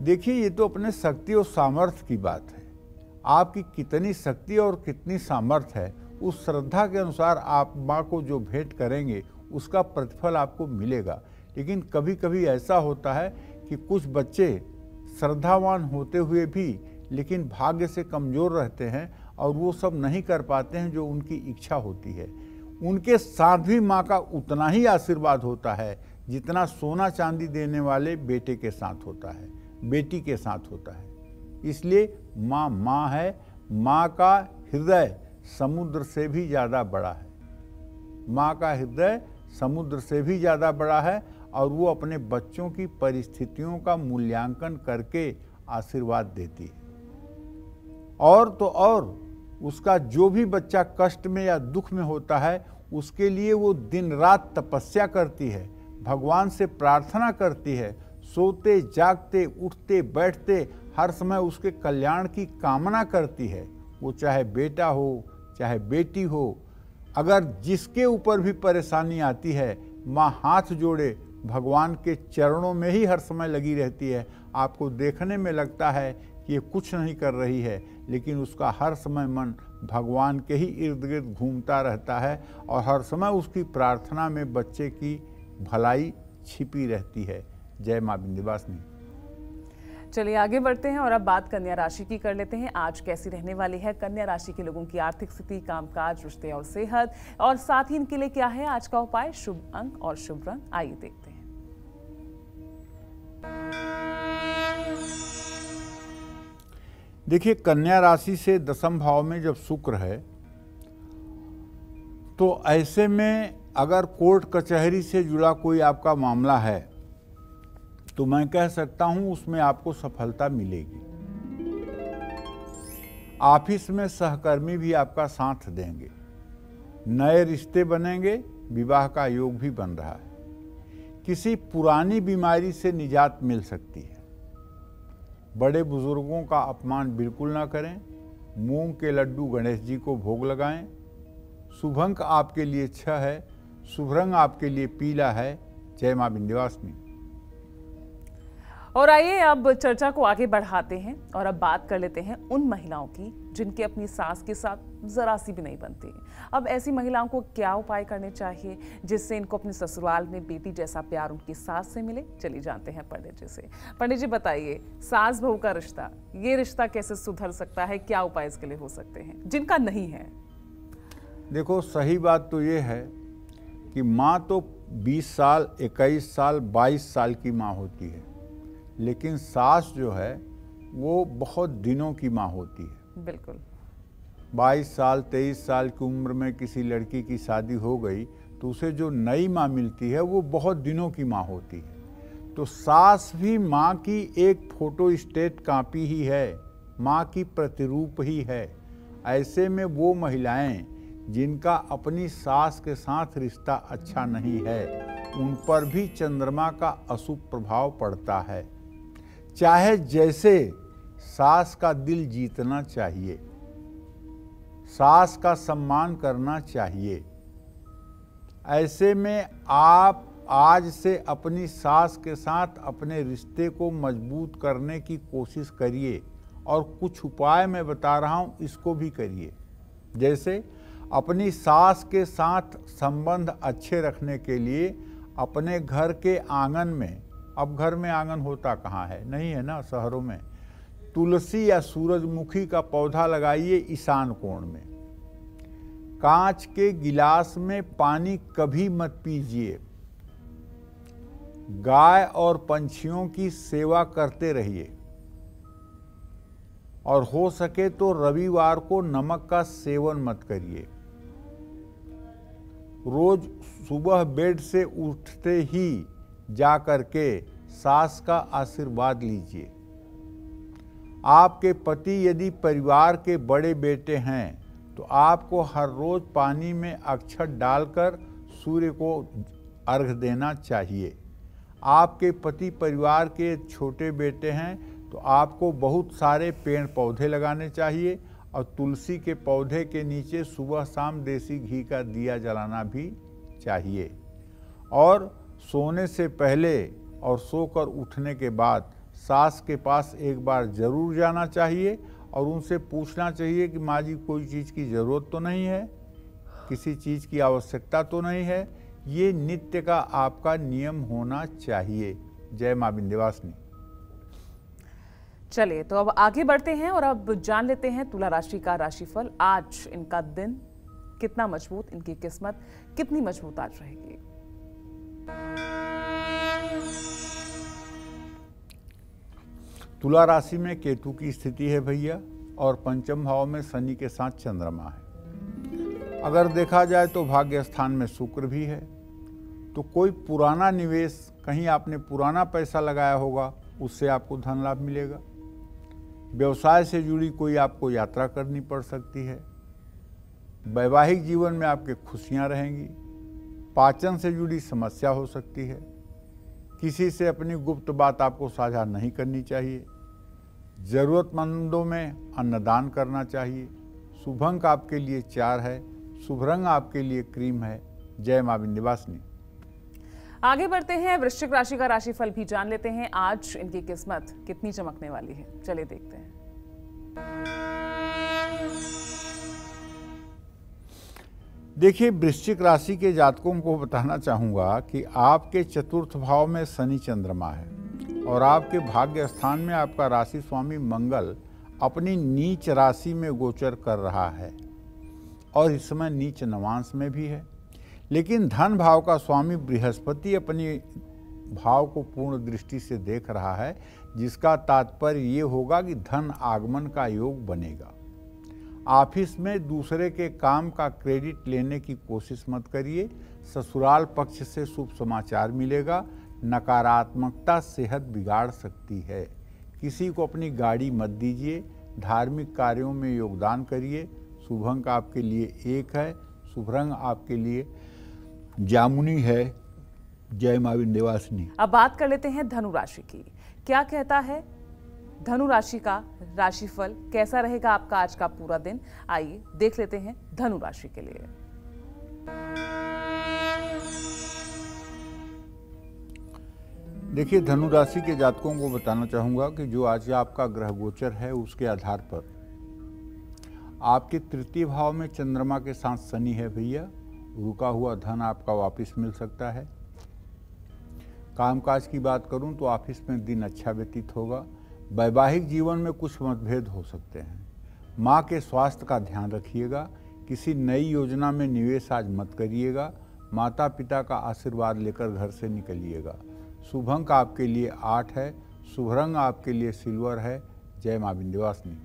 देखिए, ये तो अपने शक्ति और सामर्थ्य की बात है। आपकी कितनी शक्ति और कितनी सामर्थ्य है, उस श्रद्धा के अनुसार आप माँ को जो भेंट करेंगे उसका प्रतिफल आपको मिलेगा। लेकिन कभी कभी ऐसा होता है कि कुछ बच्चे श्रद्धावान होते हुए भी लेकिन भाग्य से कमज़ोर रहते हैं और वो सब नहीं कर पाते हैं जो उनकी इच्छा होती है। उनके साथ भी माँ का उतना ही आशीर्वाद होता है जितना सोना चांदी देने वाले बेटे के साथ होता है, बेटी के साथ होता है। इसलिए माँ माँ है। माँ का हृदय समुद्र से भी ज़्यादा बड़ा है। माँ का हृदय समुद्र से भी ज़्यादा बड़ा है और वो अपने बच्चों की परिस्थितियों का मूल्यांकन करके आशीर्वाद देती है। और तो और उसका जो भी बच्चा कष्ट में या दुख में होता है उसके लिए वो दिन रात तपस्या करती है, भगवान से प्रार्थना करती है, सोते जागते उठते बैठते हर समय उसके कल्याण की कामना करती है। वो चाहे बेटा हो चाहे बेटी हो, अगर जिसके ऊपर भी परेशानी आती है माँ हाथ जोड़े भगवान के चरणों में ही हर समय लगी रहती है। आपको देखने में लगता है कि ये कुछ नहीं कर रही है, लेकिन उसका हर समय मन भगवान के ही इर्द गिर्द घूमता रहता है और हर समय उसकी प्रार्थना में बच्चे की भलाई छिपी रहती है। जय माँ विंध्यवासिनी। चलिए आगे बढ़ते हैं और अब बात कन्या राशि की कर लेते हैं। आज कैसी रहने वाली है कन्या राशि के लोगों की आर्थिक स्थिति, कामकाज, रिश्ते और सेहत, और साथ ही इनके लिए क्या है आज का उपाय, शुभ अंक और शुभ रंग, आइए देखते हैं। देखिए, कन्या राशि से दशम भाव में जब शुक्र है तो ऐसे में अगर कोर्ट कचहरी से जुड़ा कोई आपका मामला है तो मैं कह सकता हूं उसमें आपको सफलता मिलेगी। ऑफिस में सहकर्मी भी आपका साथ देंगे, नए रिश्ते बनेंगे, विवाह का योग भी बन रहा है। किसी पुरानी बीमारी से निजात मिल सकती है। बड़े बुजुर्गों का अपमान बिल्कुल ना करें। मूंग के लड्डू गणेश जी को भोग लगाएं। शुभ अंक आपके लिए 6 है, शुभ रंग आपके लिए पीला है। जय मां विंध्यवासिनी। और आइए अब चर्चा को आगे बढ़ाते हैं और अब बात कर लेते हैं उन महिलाओं की जिनके अपनी सास के साथ जरा सी भी नहीं बनती। अब ऐसी महिलाओं को क्या उपाय करने चाहिए जिससे इनको अपने ससुराल में बेटी जैसा प्यार उनकी सास से मिले। चलिए जानते हैं पंडित जी से। पंडित जी बताइए, सास बहू का रिश्ता, ये रिश्ता कैसे सुधर सकता है, क्या उपाय इसके लिए हो सकते हैं जिनका नहीं है? देखो, सही बात तो ये है कि माँ तो 20 साल, 21 साल, 22 साल की माँ होती है, लेकिन सास जो है वो बहुत दिनों की माँ होती है। बिल्कुल। 22 साल, 23 साल की उम्र में किसी लड़की की शादी हो गई तो उसे जो नई माँ मिलती है वो बहुत दिनों की माँ होती है। तो सास भी माँ की एक फोटो स्टेट कॉपी ही है, माँ की प्रतिरूप ही है। ऐसे में वो महिलाएं जिनका अपनी सास के साथ रिश्ता अच्छा नहीं है उन पर भी चंद्रमा का अशुभ प्रभाव पड़ता है। चाहे जैसे सास का दिल जीतना चाहिए, सास का सम्मान करना चाहिए। ऐसे में आप आज से अपनी सास के साथ अपने रिश्ते को मजबूत करने की कोशिश करिए और कुछ उपाय मैं बता रहा हूँ, इसको भी करिए। जैसे अपनी सास के साथ संबंध अच्छे रखने के लिए अपने घर के आंगन में, अब घर में आंगन होता कहाँ है, नहीं है ना शहरों में, तुलसी या सूरजमुखी का पौधा लगाइए ईशान कोण में। कांच के गिलास में पानी कभी मत पीजिए। गाय और पंछियों की सेवा करते रहिए और हो सके तो रविवार को नमक का सेवन मत करिए। रोज सुबह बेड से उठते ही जाकर के सास का आशीर्वाद लीजिए। आपके पति यदि परिवार के बड़े बेटे हैं तो आपको हर रोज पानी में अक्षत डालकर सूर्य को अर्घ देना चाहिए। आपके पति परिवार के छोटे बेटे हैं तो आपको बहुत सारे पेड़ पौधे लगाने चाहिए और तुलसी के पौधे के नीचे सुबह शाम देसी घी का दिया जलाना भी चाहिए। और सोने से पहले और सोकर उठने के बाद सास के पास एक बार जरूर जाना चाहिए और उनसे पूछना चाहिए कि माँ जी कोई चीज़ की ज़रूरत तो नहीं है, किसी चीज़ की आवश्यकता तो नहीं है। ये नित्य का आपका नियम होना चाहिए। जय माँ विंध्यवासिनी। चलिए तो अब आगे बढ़ते हैं और अब जान लेते हैं तुला राशि का राशिफल। आज इनका दिन कितना मजबूत, इनकी किस्मत कितनी मजबूत आज रहेगी। तुला राशि में केतु की स्थिति है भैया और पंचम भाव में शनि के साथ चंद्रमा है। अगर देखा जाए तो भाग्य स्थान में शुक्र भी है, तो कोई पुराना निवेश, कहीं आपने पुराना पैसा लगाया होगा, उससे आपको धन लाभ मिलेगा। व्यवसाय से जुड़ी कोई आपको यात्रा करनी पड़ सकती है। वैवाहिक जीवन में आपके खुशियां रहेंगी। पाचन से जुड़ी समस्या हो सकती है। किसी से अपनी गुप्त बात आपको साझा नहीं करनी चाहिए। जरूरतमंदों में अन्नदान करना चाहिए। शुभ अंक आपके लिए 4 है। शुभ रंग आपके लिए क्रीम है। जय मां विंध्यवासिनी। आगे बढ़ते हैं, वृश्चिक राशि का राशिफल भी जान लेते हैं। आज इनकी किस्मत कितनी चमकने वाली है, चलिए देखते हैं। देखिए, वृश्चिक राशि के जातकों को बताना चाहूंगा कि आपके चतुर्थ भाव में शनि चंद्रमा है और आपके भाग्य स्थान में आपका राशि स्वामी मंगल अपनी नीच राशि में गोचर कर रहा है और इस समय नीच नवांश में भी है। लेकिन धन भाव का स्वामी बृहस्पति अपनी भाव को पूर्ण दृष्टि से देख रहा है, जिसका तात्पर्य ये होगा कि धन आगमन का योग बनेगा। ऑफिस में दूसरे के काम का क्रेडिट लेने की कोशिश मत करिए। ससुराल पक्ष से शुभ समाचार मिलेगा। नकारात्मकता सेहत बिगाड़ सकती है। किसी को अपनी गाड़ी मत दीजिए। धार्मिक कार्यों में योगदान करिए। शुभ अंक आपके लिए 1 है। शुभ रंग आपके लिए जामुनी है। जय मां विंध्यवासिनी। अब बात कर लेते हैं धनु राशि की। क्या कहता है धनु राशि का राशिफल, कैसा रहेगा आपका आज का पूरा दिन, आइए देख लेते हैं धनु राशि के लिए। देखिए, धनु राशि के जातकों को बताना चाहूंगा कि जो आज आपका ग्रह गोचर है उसके आधार पर आपके तृतीय भाव में चंद्रमा के साथ शनि है भैया। रुका हुआ धन आपका वापस मिल सकता है। कामकाज की बात करूं तो ऑफिस में दिन अच्छा व्यतीत होगा। वैवाहिक जीवन में कुछ मतभेद हो सकते हैं। माँ के स्वास्थ्य का ध्यान रखिएगा। किसी नई योजना में निवेश आज मत करिएगा। माता पिता का आशीर्वाद लेकर घर से निकलिएगा। शुभ अंक आपके लिए 8 है। शुभ रंग आपके लिए सिल्वर है। जय मां विंध्यवासिनी।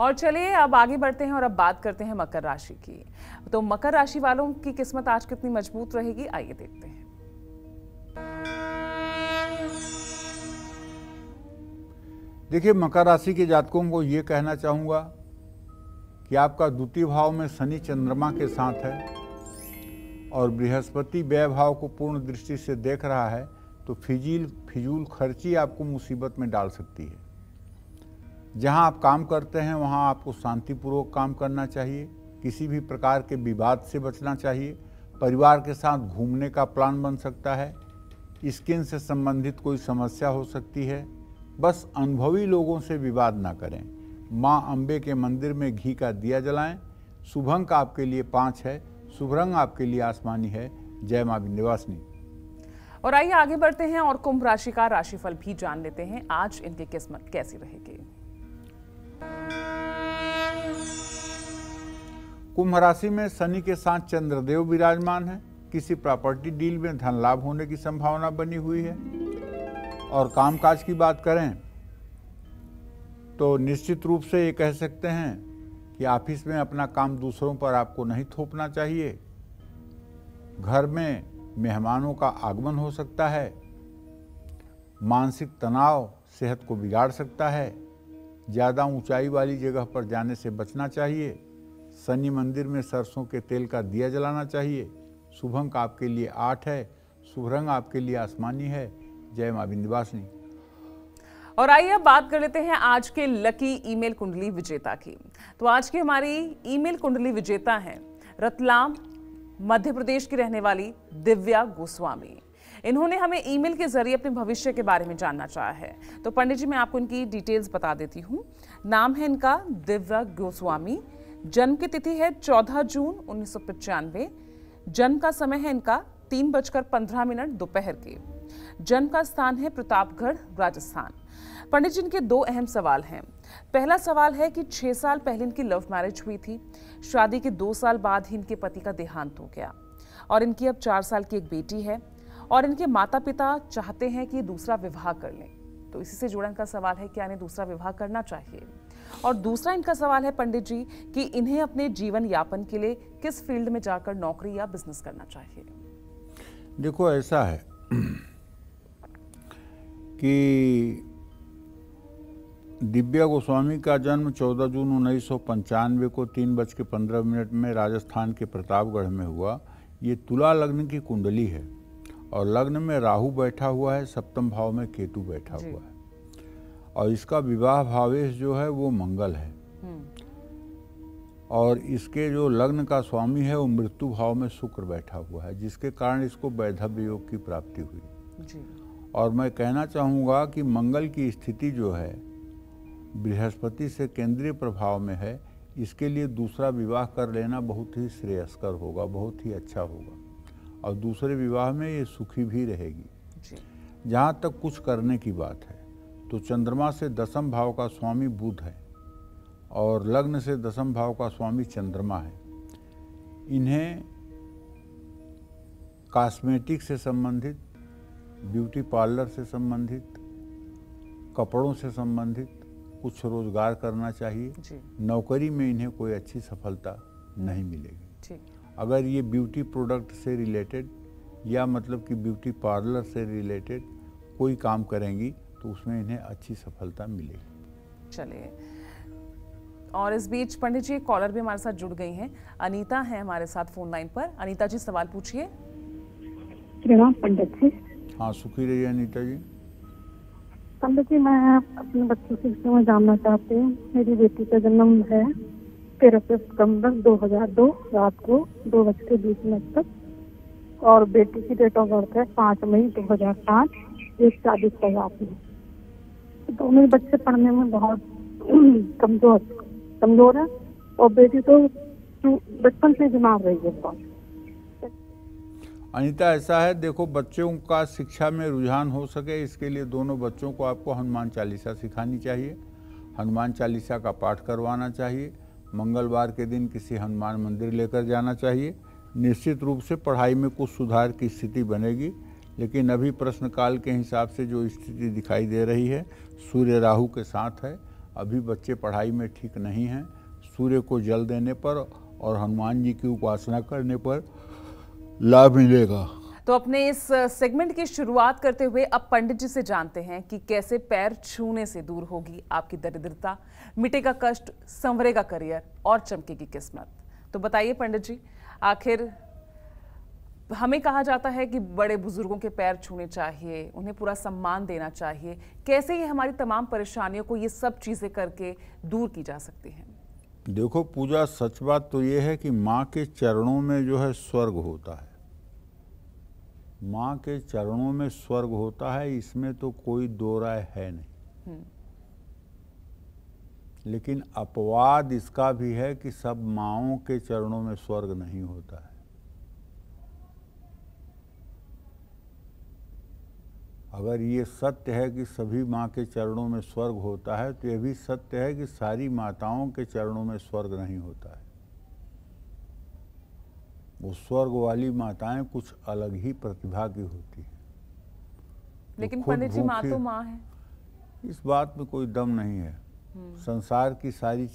और चलिए अब आगे बढ़ते हैं और अब बात करते हैं मकर राशि की। तो मकर राशि वालों की किस्मत आज कितनी मजबूत रहेगी, आइए देखते हैं। देखिए, मकर राशि के जातकों को ये कहना चाहूँगा कि आपका द्वितीय भाव में शनि चंद्रमा के साथ है और बृहस्पति व्यय भाव को पूर्ण दृष्टि से देख रहा है, तो फिजूल खर्ची आपको मुसीबत में डाल सकती है। जहाँ आप काम करते हैं वहाँ आपको शांतिपूर्वक काम करना चाहिए। किसी भी प्रकार के विवाद से बचना चाहिए। परिवार के साथ घूमने का प्लान बन सकता है। स्किन से संबंधित कोई समस्या हो सकती है। बस अनुभवी लोगों से विवाद ना करें। माँ अम्बे के मंदिर में घी का दिया जलाएं। शुभ अंक आपके लिए 5 है। शुभ रंग आपके लिए आसमानी है। जय माँ विंध्यवासिनी। और आइए आगे बढ़ते हैं और कुंभ राशि का राशिफल भी जान लेते हैं। आज इनकी किस्मत कैसी रहेगी। कुंभ राशि में शनि के साथ चंद्रदेव विराजमान है। किसी प्रॉपर्टी डील में धन लाभ होने की संभावना बनी हुई है। और कामकाज की बात करें तो निश्चित रूप से ये कह सकते हैं कि ऑफिस में अपना काम दूसरों पर आपको नहीं थोपना चाहिए। घर में मेहमानों का आगमन हो सकता है। मानसिक तनाव सेहत को बिगाड़ सकता है। ज़्यादा ऊंचाई वाली जगह पर जाने से बचना चाहिए। शनि मंदिर में सरसों के तेल का दिया जलाना चाहिए। शुभ अंक आपके लिए 8 है। शुभ रंग आपके लिए आसमानी है। जय मां विंध्यवासिनी। और आइए अब बात कर लेते हैं आज के लकी ईमेल कुंडली विजेता की। तो आज की हमारी ईमेल कुंडली विजेता हैं रतलाम मध्य प्रदेश की रहने वाली दिव्या गोस्वामी। इन्होंने हमें ईमेल के जरिए अपने भविष्य के बारे में जानना चाहा है। तो पंडित जी, मैं आपको इनकी डिटेल्स बता देती हूँ। नाम है इनका दिव्या गोस्वामी। जन्म की तिथि है 14 जून 1995। जन्म का समय है इनका 3:15 दोपहर के। जन्म का स्थान है प्रतापगढ़, राजस्थान। पंडित जी, इनके 2 अहम सवाल हैं। पहला सवाल है कि 6 साल पहले इनकी लव मैरिज हुई थी। शादी के 2 साल बाद ही इनके पति का देहांत हो गया और इनकी अब 4 साल की एक बेटी है और इनके माता पिता चाहते हैं कि दूसरा विवाह कर लें। तो इसी से जुड़ा इनका सवाल है, क्या इन्हें दूसरा विवाह करना चाहिए। और दूसरा इनका सवाल है पंडित जी कि इन्हें अपने जीवन यापन के लिए किस फील्ड में जाकर नौकरी या बिजनेस करना चाहिए। देखो, ऐसा है कि दिव्या गोस्वामी का जन्म 14 जून 1995 को 3:15 में राजस्थान के प्रतापगढ़ में हुआ। ये तुला लग्न की कुंडली है और लग्न में राहु बैठा हुआ है, सप्तम भाव में केतु बैठा हुआ है और इसका विवाह भावेश जो है वो मंगल है। और इसके जो लग्न का स्वामी है वो मृत्यु भाव में शुक्र बैठा हुआ है, जिसके कारण इसको वैधव्य योग की प्राप्ति हुई जी। और मैं कहना चाहूँगा कि मंगल की स्थिति जो है बृहस्पति से केंद्रीय प्रभाव में है। इसके लिए दूसरा विवाह कर लेना बहुत ही श्रेयस्कर होगा, बहुत ही अच्छा होगा और दूसरे विवाह में ये सुखी भी रहेगी जी। जहाँ तक कुछ करने की बात है तो चंद्रमा से 10वें भाव का स्वामी बुध है और लग्न से 10वें भाव का स्वामी चंद्रमा है। इन्हें कॉस्मेटिक से संबंधित, ब्यूटी पार्लर से संबंधित, कपड़ों से संबंधित कुछ रोजगार करना चाहिए जी। नौकरी में इन्हें कोई अच्छी सफलता नहीं मिलेगी। अगर ये ब्यूटी प्रोडक्ट से रिलेटेड या मतलब कि ब्यूटी पार्लर से रिलेटेड कोई काम करेंगी तो उसमें इन्हें अच्छी सफलता मिलेगी। चलिए, और इस बीच पंडित जी कॉलर भी हमारे साथ जुड़ गई हैं। अनीता है हमारे साथ फोन लाइन पर। अनीता जी, सवाल पूछिए। प्रणाम पंडित जी। हाँ, सुखी रहिए अनीता जी। पंडित जी, मैं अपने बच्चों से इसमें जानना चाहती हूँ। मेरी बेटी का जन्म है 13 सितंबर 2002 रात को 2:20 तक और बेटी की डेट ऑफ बर्थ है 5 मई 2005, एक शादी तैयार में। दोनों बच्चे पढ़ने में बहुत कमजोर है और बेटी तो बचपन से बीमार रही है बहुत। अनीता, ऐसा है, देखो, बच्चों का शिक्षा में रुझान हो सके इसके लिए दोनों बच्चों को आपको हनुमान चालीसा सिखानी चाहिए। हनुमान चालीसा का पाठ करवाना चाहिए। मंगलवार के दिन किसी हनुमान मंदिर लेकर जाना चाहिए। निश्चित रूप से पढ़ाई में कुछ सुधार की स्थिति बनेगी, लेकिन अभी प्रश्न काल के हिसाब से जो स्थिति दिखाई दे रही है सूर्य राहु के साथ है। अभी बच्चे पढ़ाई में ठीक नहीं हैं। सूर्य को जल देने पर और हनुमान जी की उपासना करने पर लाभ मिलेगा। तो अपने इस सेगमेंट की शुरुआत करते हुए अब पंडित जी से जानते हैं कि कैसे पैर छूने से दूर होगी आपकी दरिद्रता, मिटेगा कष्ट, संवरेगा करियर और चमकेगी किस्मत। तो बताइए पंडित जी, आखिर हमें कहा जाता है कि बड़े बुजुर्गों के पैर छूने चाहिए, उन्हें पूरा सम्मान देना चाहिए। कैसे ये हमारी तमाम परेशानियों को ये सब चीजें करके दूर की जा सकती हैं? देखो पूजा, सच बात तो ये है कि माँ के चरणों में जो है स्वर्ग होता है। माँ के चरणों में स्वर्ग होता है, इसमें तो कोई दो राय है नहीं। लेकिन अपवाद इसका भी है कि सब माँओं के चरणों में स्वर्ग नहीं होता है। अगर ये सत्य है कि सभी माँ के चरणों में स्वर्ग होता है, तो यह भी सत्य है कि सारी माताओं के चरणों में स्वर्ग नहीं होता है। वो स्वर्ग वाली माताएं कुछ अलग ही प्रतिभा की होती है। लेकिन पंडित जी, माँ तो माँ है। इस बात में कोई दम नहीं है। संसार की सारी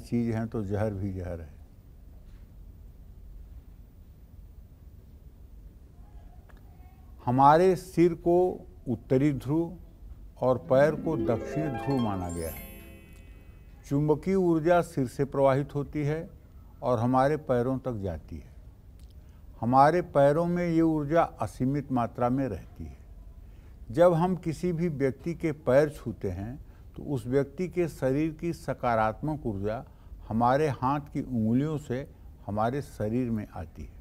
चीज हैं तो जहर भी जहर है। हमारे सिर को उत्तरी ध्रुव और पैर को दक्षिणी ध्रुव माना गया है। चुंबकीय ऊर्जा सिर से प्रवाहित होती है और हमारे पैरों तक जाती है। हमारे पैरों में ये ऊर्जा असीमित मात्रा में रहती है। जब हम किसी भी व्यक्ति के पैर छूते हैं तो उस व्यक्ति के शरीर की सकारात्मक ऊर्जा हमारे हाथ की उंगलियों से हमारे शरीर में आती है।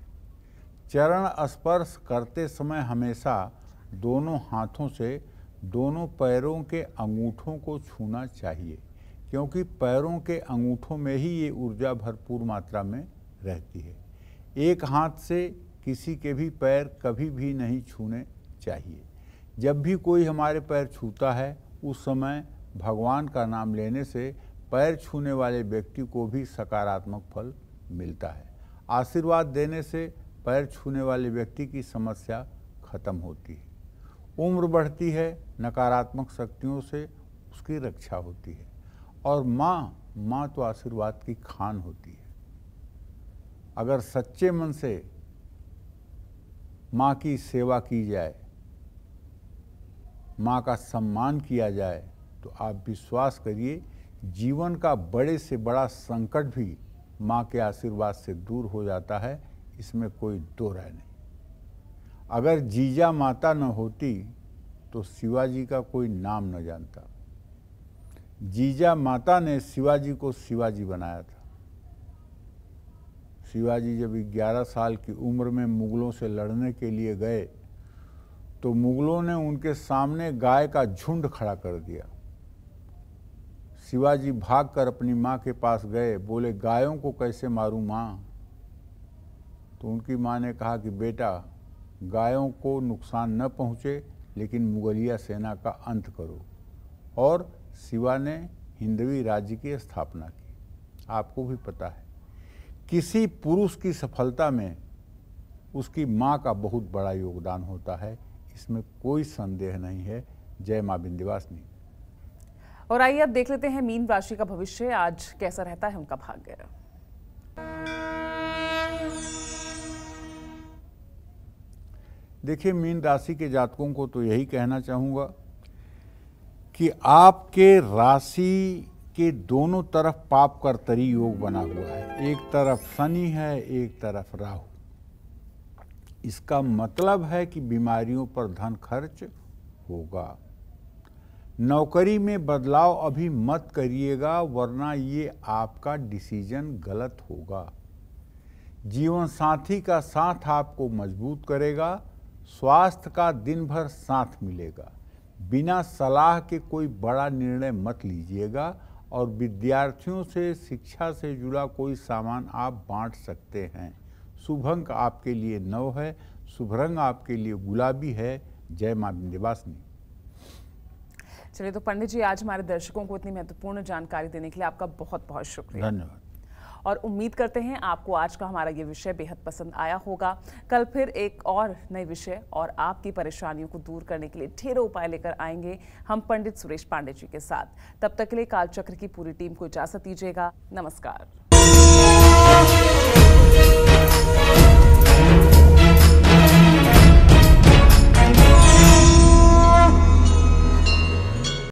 चरण स्पर्श करते समय हमेशा दोनों हाथों से दोनों पैरों के अंगूठों को छूना चाहिए, क्योंकि पैरों के अंगूठों में ही ये ऊर्जा भरपूर मात्रा में रहती है। एक हाथ से किसी के भी पैर कभी भी नहीं छूने चाहिए। जब भी कोई हमारे पैर छूता है उस समय भगवान का नाम लेने से पैर छूने वाले व्यक्ति को भी सकारात्मक फल मिलता है। आशीर्वाद देने से पैर छूने वाले व्यक्ति की समस्या खत्म होती है। उम्र बढ़ती है, नकारात्मक शक्तियों से उसकी रक्षा होती है। और माँ तो आशीर्वाद की खान होती है। अगर सच्चे मन से माँ की सेवा की जाए, माँ का सम्मान किया जाए, तो आप विश्वास करिए जीवन का बड़े से बड़ा संकट भी माँ के आशीर्वाद से दूर हो जाता है। इसमें कोई दो राय नहीं। अगर जीजा माता न होती तो शिवाजी का कोई नाम न जानता। जीजा माता ने शिवाजी को शिवाजी बनाया था। शिवाजी जब 11 साल की उम्र में मुगलों से लड़ने के लिए गए तो मुगलों ने उनके सामने गाय का झुंड खड़ा कर दिया। शिवाजी भागकर अपनी माँ के पास गए, बोले गायों को कैसे मारूं माँ? तो उनकी माँ ने कहा कि बेटा, गायों को नुकसान न पहुँचे लेकिन मुगलिया सेना का अंत करो। और शिवा ने हिंदवी राज्य की स्थापना की। आपको भी पता है, किसी पुरुष की सफलता में उसकी माँ का बहुत बड़ा योगदान होता है, इसमें कोई संदेह नहीं है। जय माँ विंध्यवासिनी। और आइए अब देख लेते हैं मीन राशि का भविष्य, आज कैसा रहता है उनका भाग्य। देखिए, मीन राशि के जातकों को तो यही कहना चाहूँगा कि आपके राशि के दोनों तरफ पाप कर्तरी योग बना हुआ है। एक तरफ शनि है, एक तरफ राहु। इसका मतलब है कि बीमारियों पर धन खर्च होगा। नौकरी में बदलाव अभी मत करिएगा, वरना ये आपका डिसीजन गलत होगा। जीवन साथी का साथ आपको मजबूत करेगा। स्वास्थ्य का दिन भर साथ मिलेगा। बिना सलाह के कोई बड़ा निर्णय मत लीजिएगा। और विद्यार्थियों से शिक्षा से जुड़ा कोई सामान आप बांट सकते हैं। शुभ अंक आपके लिए 9 है। शुभ रंग आपके लिए गुलाबी है। जय मां विंध्यवासिनी। चलिए, तो पंडित जी, आज हमारे दर्शकों को इतनी महत्वपूर्ण जानकारी देने के लिए आपका बहुत बहुत शुक्रिया। धन्यवाद। और उम्मीद करते हैं आपको आज का हमारा ये विषय बेहद पसंद आया होगा। कल फिर एक और नए विषय और आपकी परेशानियों को दूर करने के लिए ढेरों उपाय लेकर आएंगे हम पंडित सुरेश पांडे जी के साथ। तब तक के लिए कालचक्र की पूरी टीम को इजाजत दीजिएगा। नमस्कार।